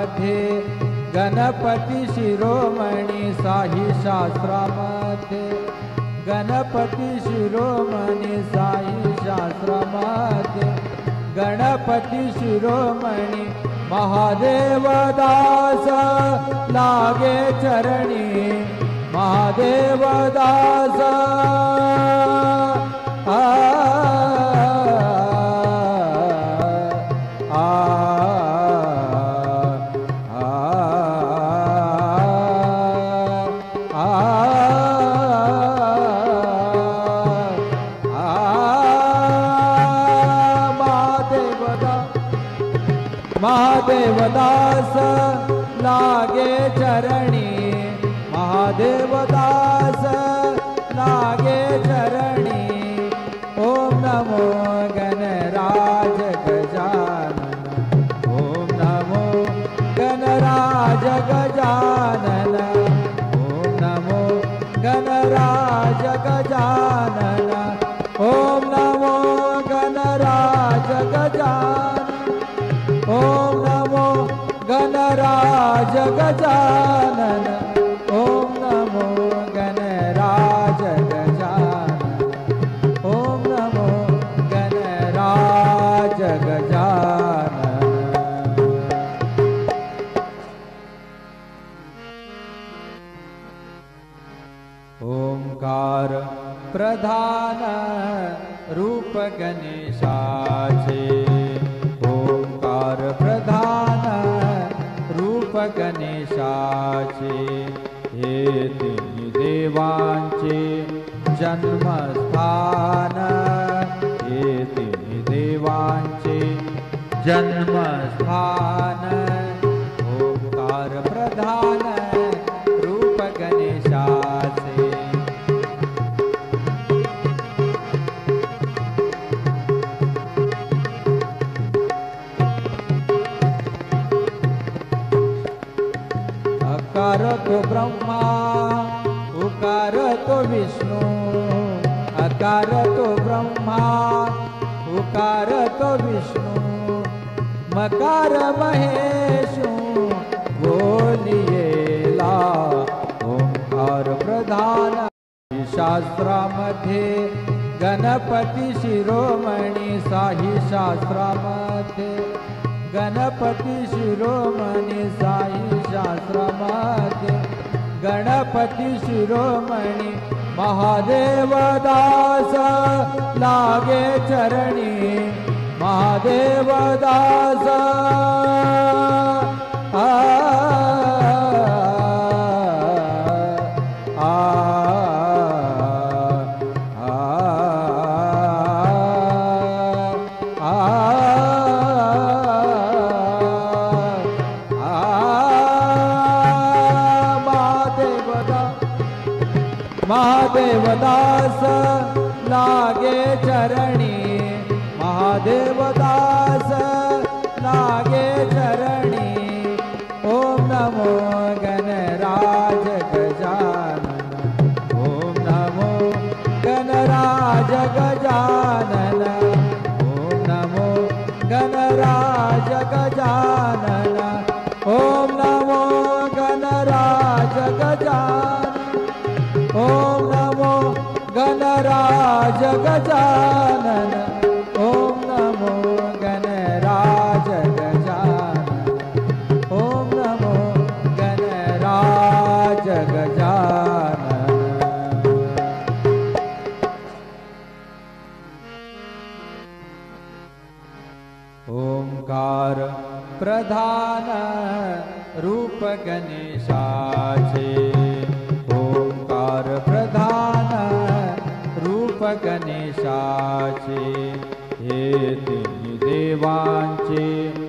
शास्त्रामध्ये गणपती शिरोमणी साई शास्त्रामध्ये गणपती शिरोमणी साई शास्त्रामध्ये गणपती शिरोमणी महादेव दास लागे चरणी महादेव दास महादेव दास लागे चरणी महादेव दास लागे चरणी ओम नमो गणराज गजानन ओम नमो गणराज गजानन ओम नमो गणराज गजानन ओम नमो गणराज गजानन ओम नमो गणराज गजानन ओम नमो गणराज गजानन ओम नमो गणराज गजानन। ओंकार प्रधान रूप गणेशाचे ओंकार प्रधान रूप गणेशाचे हे तिन्ही देवांचे जन्मस्थान हे तिन्ही देवांचे जन्मस्थान ओंकार प्रधान रूप गणेशाचे अकार तो ब्रह्मा उकार तो विष्णु अकार तो ब्रह्मा उकार तो विष्णु मकार महेशु बोलियेला ओंकार प्रधान शास्त्रामध्ये गणपती शिरोमणी साई शास्त्रामध्ये गणपती शिरोमणी साई शास्त्रामध्ये गणपती शिरोमणी महादेव दास लागे चरणी महादेव दास महादेव दास लागे चरणी महादेव दास लागे चरणी ओम नमो गणराज गजानन ओम नमो गणराज गजानन ओम नमो गणराज गजानन ओम नमो गणराज गजानन ओम नमो गणराज गजानन ओम नमो गणराज गजानन ओम नमो गणराज गजानन। ओंकार प्रधान रूप गणेशाचे ओंकार प्रधान रूप गणेशाचे हे तिन्ही देवांचे